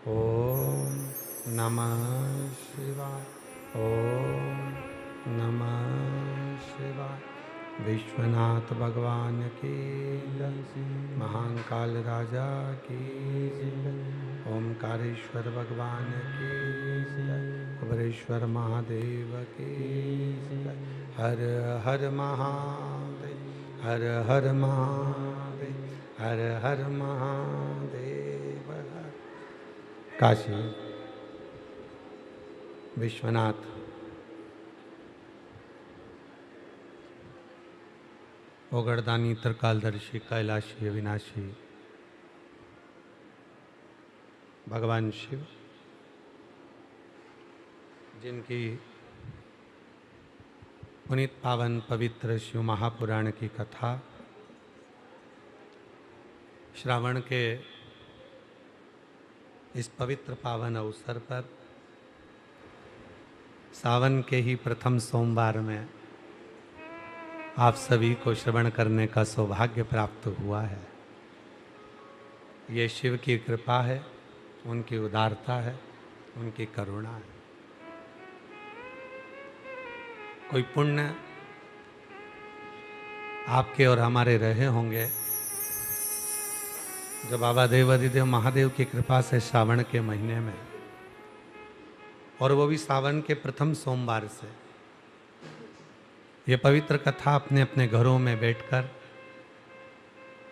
ओम नमः शिवाय। ओम नमः शिवाय। विश्वनाथ भगवान की जय। महाकाल राजा की जय। ओमकारेश्वर भगवान की जय। कुबेरेश्वर महादेव की जय। हर हर महादेव, हर हर महादेव, हर हर महादेव। काशी विश्वनाथ ओगड़दानी त्रिकालदर्शी कैलाशी अविनाशी भगवान शिव, जिनकी पुनीत पावन पवित्र शिव महापुराण की कथा श्रावण के इस पवित्र पावन अवसर पर सावन के ही प्रथम सोमवार में आप सभी को श्रवण करने का सौभाग्य प्राप्त हुआ है। ये शिव की कृपा है, उनकी उदारता है, उनकी करुणा है। कोई पुण्य आपके और हमारे रहे होंगे जो बाबा देवाधिदेव महादेव की कृपा से श्रावण के महीने में, और वो भी सावन के प्रथम सोमवार से, ये पवित्र कथा अपने अपने घरों में बैठकर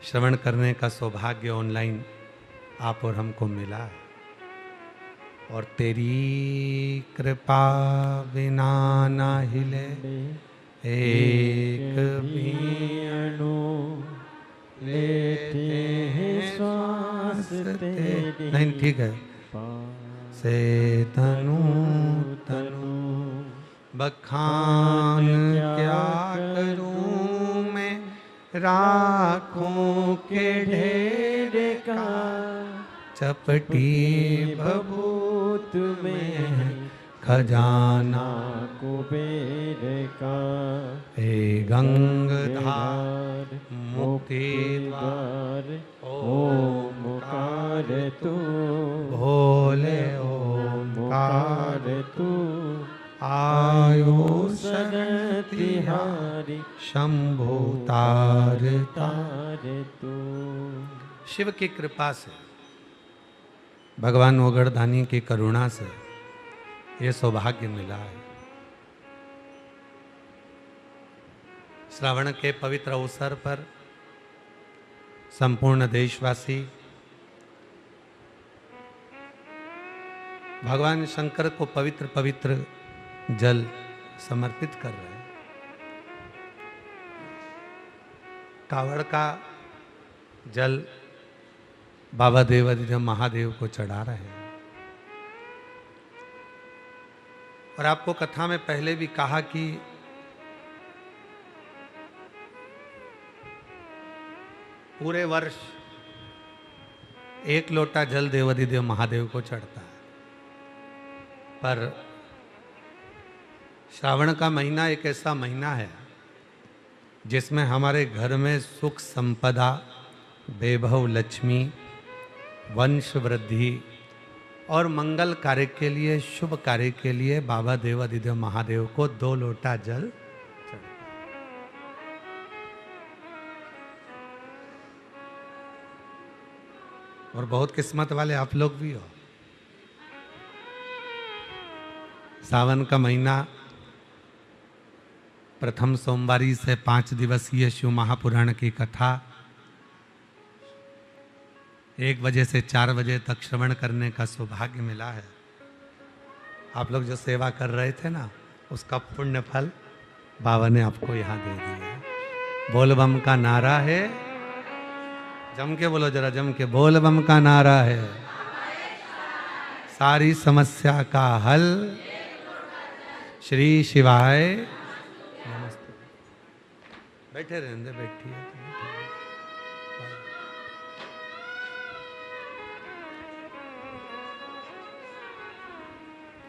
श्रवण करने का सौभाग्य ऑनलाइन आप और हमको मिला है। और तेरी कृपा बिना ना हिले एक भी अणु, लेते हैं श्वास तेरी, नहीं ठीक है, से तनु तनु बखान क्या करूं मैं राखों के ढेर का, चपटी भभूत में खजाना कुबेर का, हे गंगधार मुक्ति द्वार ओमकार तू, भोले ओमकार तू, आयु शरण तिहारी शंभु तार तार तू। शिव की कृपा से, भगवान ओगड़दानी की करुणा से ये सौभाग्य मिला है। श्रावण के पवित्र अवसर पर संपूर्ण देशवासी भगवान शंकर को पवित्र पवित्र जल समर्पित कर रहे हैं। कावड़ का जल बाबा देवाधिदेव महादेव को चढ़ा रहे हैं। और आपको कथा में पहले भी कहा कि पूरे वर्ष एक लोटा जल देवाधिदेव महादेव को चढ़ता है, पर श्रावण का महीना एक ऐसा महीना है जिसमें हमारे घर में सुख संपदा, वैभव, लक्ष्मी, वंश वृद्धि और मंगल कार्य के लिए, शुभ कार्य के लिए बाबा देवाधिदेव महादेव को 2 लोटा जल चढ़ता है। और बहुत किस्मत वाले आप लोग भी हो। सावन का महीना प्रथम सोमवारी से 5 दिवसीय शिव महापुराण की कथा 1 बजे से 4 बजे तक श्रवण करने का सौभाग्य मिला है। आप लोग जो सेवा कर रहे थे ना, उसका पुण्य फल बाबा ने आपको यहाँ दे दिया। बोल बम का नारा है, जम के बोलो जरा, जम के बोल बम का नारा है, सारी समस्या का हल श्री शिवाय नमस्ते। बैठे रहने, बैठिए।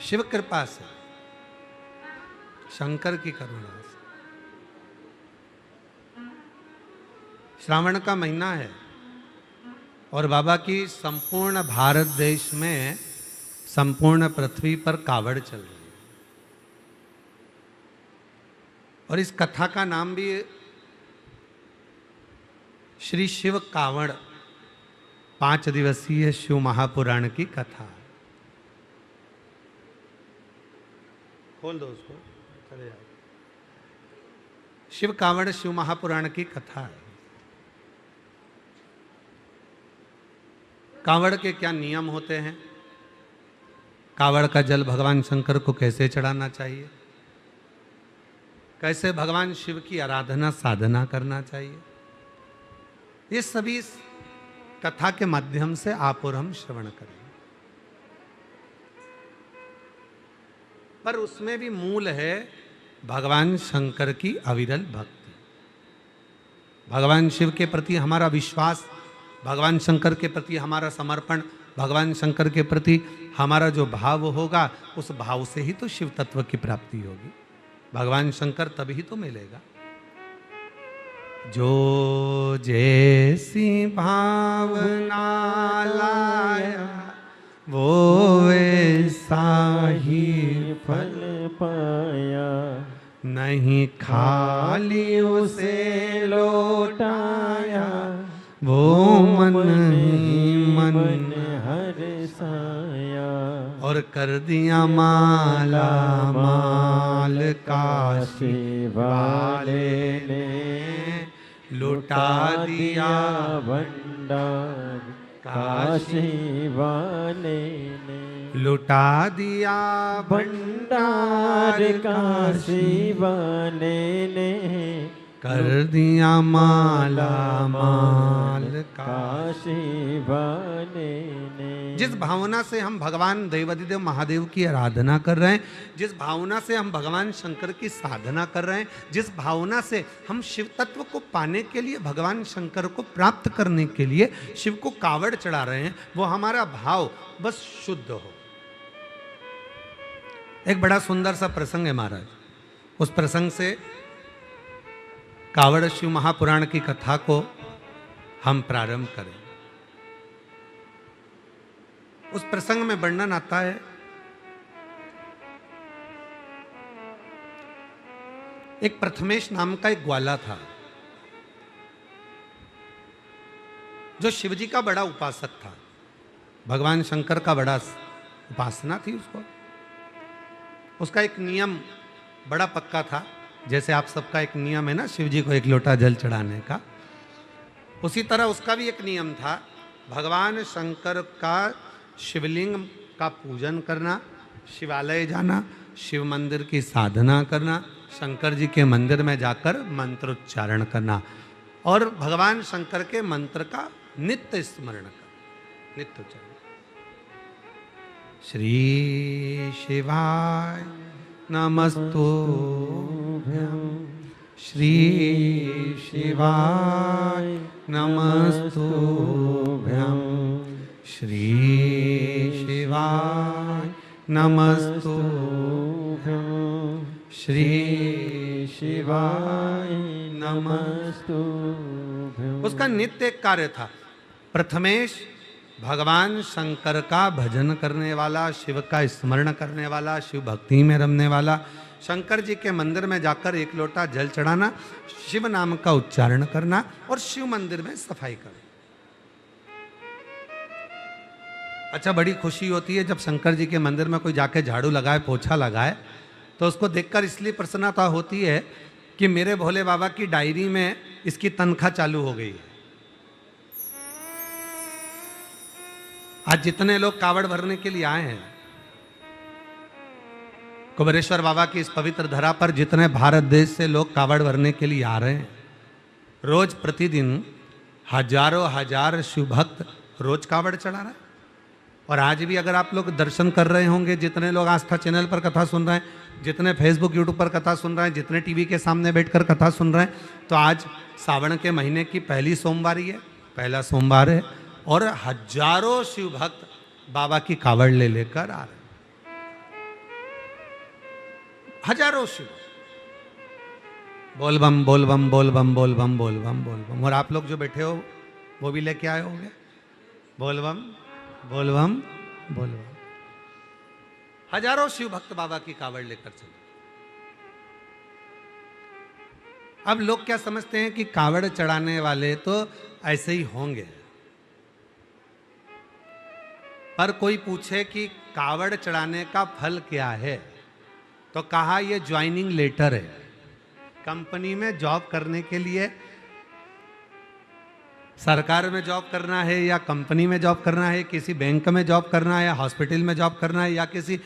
शिव कृपा से, शंकर की करुणा से श्रावण का महीना है और बाबा की संपूर्ण भारत देश में, संपूर्ण पृथ्वी पर कावड़ चल रही है। और इस कथा का नाम भी श्री शिव कावड़ 5 दिवसीय शिव महापुराण की कथा। खोल दो उसको, चले जाओ। शिव कावड़ शिव महापुराण की कथा है। कावड़ के क्या नियम होते हैं, कावड़ का जल भगवान शंकर को कैसे चढ़ाना चाहिए, कैसे भगवान शिव की आराधना साधना करना चाहिए, ये सभी इस कथा के माध्यम से आप और हम श्रवण करेंगे। पर उसमें भी मूल है भगवान शंकर की अविरल भक्ति, भगवान शिव के प्रति हमारा विश्वास, भगवान शंकर के प्रति हमारा समर्पण, भगवान शंकर के प्रति हमारा जो भाव होगा, उस भाव से ही तो शिव तत्व की प्राप्ति होगी। भगवान शंकर तभी तो मिलेगा। जो जैसी भावना लाया वो वैसा ही फल पाया, नहीं खाली उसे लौटाया, वो मन ही मन हर्षाया, और कर दिया माला माल काशी वाले ने, लुटा दिया भंडार काशी वाले ने, लुटा दिया भंडार काशी वाले ने, कर दिया माला माल का। काशी वाले ने। जिस भावना से हम भगवान देवाधिदेव महादेव की आराधना कर रहे हैं, जिस भावना से हम भगवान शंकर की साधना कर रहे हैं, जिस भावना से हम शिव तत्व को पाने के लिए, भगवान शंकर को प्राप्त करने के लिए शिव को कावड़ चढ़ा रहे हैं, वो हमारा भाव बस शुद्ध हो। एक बड़ा सुंदर सा प्रसंग है महाराज, उस प्रसंग से कावड़ शिव महापुराण की कथा को हम प्रारंभ करें। उस प्रसंग में वर्णन आता है, एक प्रथमेश नाम का एक ग्वाला था, जो शिवजी का बड़ा उपासक था, भगवान शंकर का बड़ा उपासना थी उसको। उसका एक नियम बड़ा पक्का था, जैसे आप सबका एक नियम है ना शिवजी को एक लोटा जल चढ़ाने का, उसी तरह उसका भी एक नियम था, भगवान शंकर का शिवलिंग का पूजन करना, शिवालय जाना, शिव मंदिर की साधना करना, शंकर जी के मंदिर में जाकर मंत्रोच्चारण करना और भगवान शंकर के मंत्र का नित्य स्मरण करना, नित्य उच्चारण। श्री शिवाय नमस्तुभ्यं, श्री शिवाय नमस्तुभ्यं, श्री शिवाय नमस्तुभ्यं, श्री शिवाय नमस्तुभ्यं। उसका नित्य कार्य था, प्रथमेश भगवान शंकर का भजन करने वाला, शिव का स्मरण करने वाला, शिव भक्ति में रमने वाला, शंकर जी के मंदिर में जाकर एक लोटा जल चढ़ाना, शिव नाम का उच्चारण करना और शिव मंदिर में सफाई करना। अच्छा, बड़ी खुशी होती है जब शंकर जी के मंदिर में कोई जाके झाड़ू लगाए, पोछा लगाए, तो उसको देखकर इसलिए प्रसन्नता होती है कि मेरे भोले बाबा की डायरी में इसकी तनख्वाह चालू हो गई है। आज जितने लोग कावड़ भरने के लिए आए हैं, कुबेरेश्वर बाबा की इस पवित्र धरा पर जितने भारत देश से लोग कावड़ भरने के लिए आ रहे हैं, रोज प्रतिदिन हजारों हजार शिव भक्त रोज कावड़ चढ़ा रहे हैं। और आज भी अगर आप लोग दर्शन कर रहे होंगे, जितने लोग आस्था चैनल पर कथा सुन रहे हैं, जितने फेसबुक यूट्यूब पर कथा सुन रहे हैं, जितने टीवी के सामने बैठकर कथा सुन रहे हैं, तो आज सावन के महीने की पहली सोमवारी है, पहला सोमवार है और हजारों शिव भक्त बाबा की कावड़ ले लेकर आ रहे हैं, हजारों शिव। बोल बम बोल बम बोल बम बोल बम बोल बम बोल बम। और आप लोग जो बैठे हो वो भी लेके आए होंगे, बोलबम बोलबम बोलबम। हजारों शिव भक्त बाबा की कावड़ लेकर चले। अब लोग क्या समझते हैं कि कावड़ चढ़ाने वाले तो ऐसे ही होंगे, पर कोई पूछे कि कावड़ चढ़ाने का फल क्या है, तो कहा यह ज्वाइनिंग लेटर है। कंपनी में जॉब करने के लिए, सरकार में जॉब करना है या कंपनी में जॉब करना है, किसी बैंक में जॉब करना है, हॉस्पिटल में जॉब करना है या किसी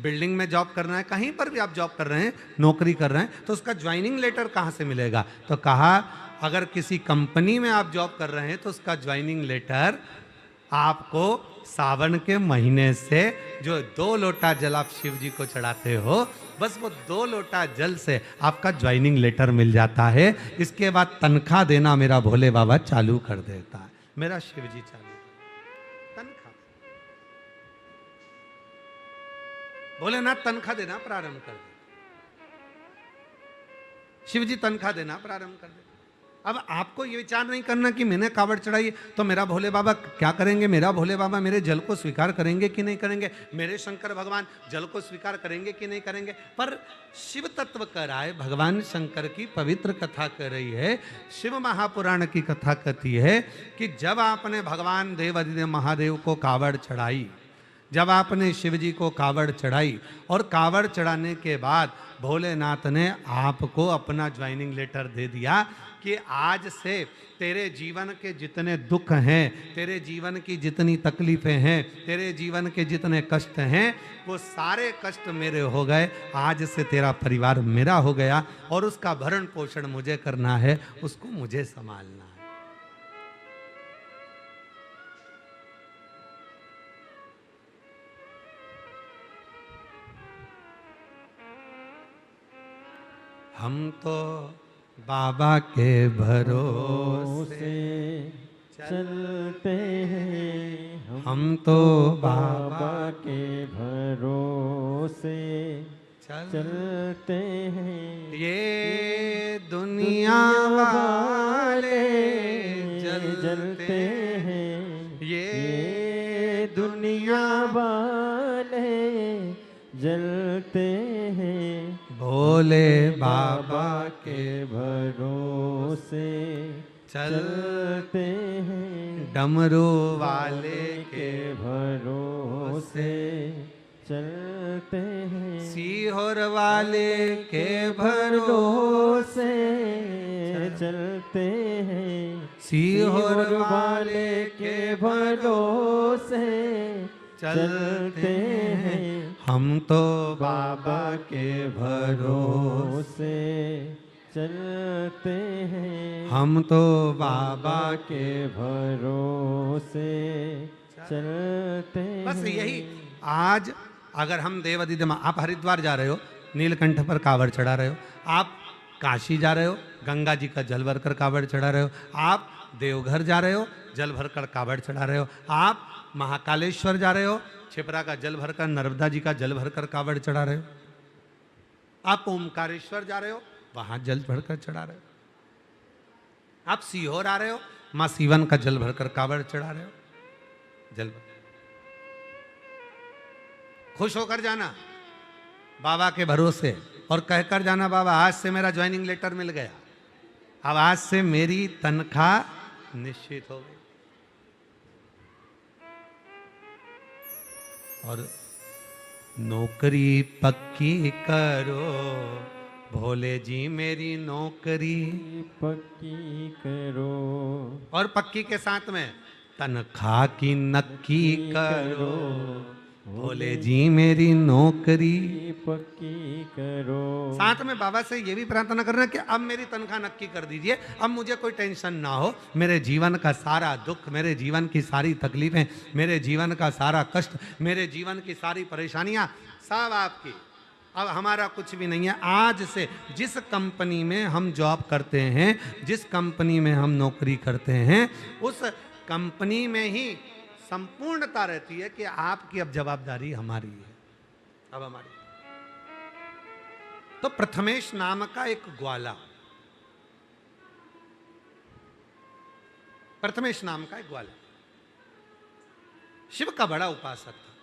बिल्डिंग में जॉब करना है, कहीं पर भी आप जॉब कर रहे हैं, नौकरी कर रहे हैं, तो उसका ज्वाइनिंग लेटर कहाँ से मिलेगा? तो कहा अगर किसी कंपनी में आप जॉब कर रहे हैं तो उसका ज्वाइनिंग लेटर आपको सावन के महीने से जो 2 लोटा जल आप शिव जी को चढ़ाते हो, बस वो 2 लोटा जल से आपका ज्वाइनिंग लेटर मिल जाता है। इसके बाद तनख्वाह देना मेरा भोले बाबा चालू कर देता है, मेरा शिव जी चालू तनख्वाह। भोलेनाथ तनख्वाह देना प्रारंभ कर दे, शिव जी तनख्वाह देना प्रारंभ कर दे। अब आपको ये विचार नहीं करना कि मैंने कावड़ चढ़ाई तो मेरा भोले बाबा क्या करेंगे, मेरा भोले बाबा मेरे जल को स्वीकार करेंगे कि नहीं करेंगे, मेरे शंकर भगवान जल को स्वीकार करेंगे कि नहीं करेंगे। पर शिव तत्व कराए भगवान शंकर की पवित्र कथा कर रही है, शिव महापुराण की कथा कहती है कि जब आपने भगवान देवाधिदेव महादेव को कावड़ चढ़ाई, जब आपने शिव जी को कावड़ चढ़ाई और कावड़ चढ़ाने के बाद भोलेनाथ ने आपको अपना ज्वाइनिंग लेटर दे दिया कि आज से तेरे जीवन के जितने दुख हैं, तेरे जीवन की जितनी तकलीफें हैं, तेरे जीवन के जितने कष्ट हैं, वो सारे कष्ट मेरे हो गए। आज से तेरा परिवार मेरा हो गया और उसका भरण पोषण मुझे करना है, उसको मुझे संभालना है। हम तो बाबा के भरोसे चलते हैं, हम तो बाबा के भरोसे चलते हैं। ये दुनिया वाले जलते हैं, ये दुनिया वाले जलते हैं। भोले बाबा के भरोसे चलते हैं, डमरू वाले के भरोसे चलते हैं। सीहोर वाले के भरोसे चलते हैं, सीहोर वाले के भरोसे चलते हैं। हम तो बाबा के भरोसे चलते हैं, हम तो बाबा के भरोसे चलते हैं। बस यही आज अगर हम देवाधिदेव, आप हरिद्वार जा रहे हो, नीलकंठ पर कावड़ चढ़ा रहे हो, आप काशी जा रहे हो, गंगा जी का जल भरकर कावड़ चढ़ा रहे हो, आप देवघर जा रहे हो, जल भरकर कावड़ चढ़ा रहे हो, आप महाकालेश्वर जा रहे हो, छिपरा का जल भरकर, नर्मदा जी का जल भरकर कावड़ चढ़ा रहे हो, आप ओमकारेश्वर जा रहे हो, वहां जल भरकर चढ़ा रहे हो, आप सीहोर आ रहे हो, मां सीवन का जल भरकर कावड़ चढ़ा रहे हो, जल भर खुश होकर जाना बाबा के भरोसे और कहकर जाना बाबा आज से मेरा ज्वाइनिंग लेटर मिल गया, अब आज से मेरी तनख्वाह निश्चित हो गई। और नौकरी पक्की करो भोले जी मेरी नौकरी पक्की करो, और पक्की के साथ में तनख्वाह की नक्की करो भोले जी मेरी नौकरी पक्की करो। साथ में बाबा से ये भी प्रार्थना करना कि अब मेरी तनख्वाह नक्की कर दीजिए, अब मुझे कोई टेंशन ना हो, मेरे जीवन का सारा दुख, मेरे जीवन की सारी तकलीफें, मेरे जीवन का सारा कष्ट, मेरे जीवन की सारी परेशानियां सब आपकी, अब हमारा कुछ भी नहीं है। आज से जिस कंपनी में हम जॉब करते हैं, जिस कंपनी में हम नौकरी करते हैं, उस कंपनी में ही संपूर्णता रहती है कि आपकी अब जवाबदारी हमारी है, अब हमारी। तो प्रथमेश नाम का एक ग्वाला, प्रथमेश नाम का एक ग्वाला शिव का बड़ा उपासक था।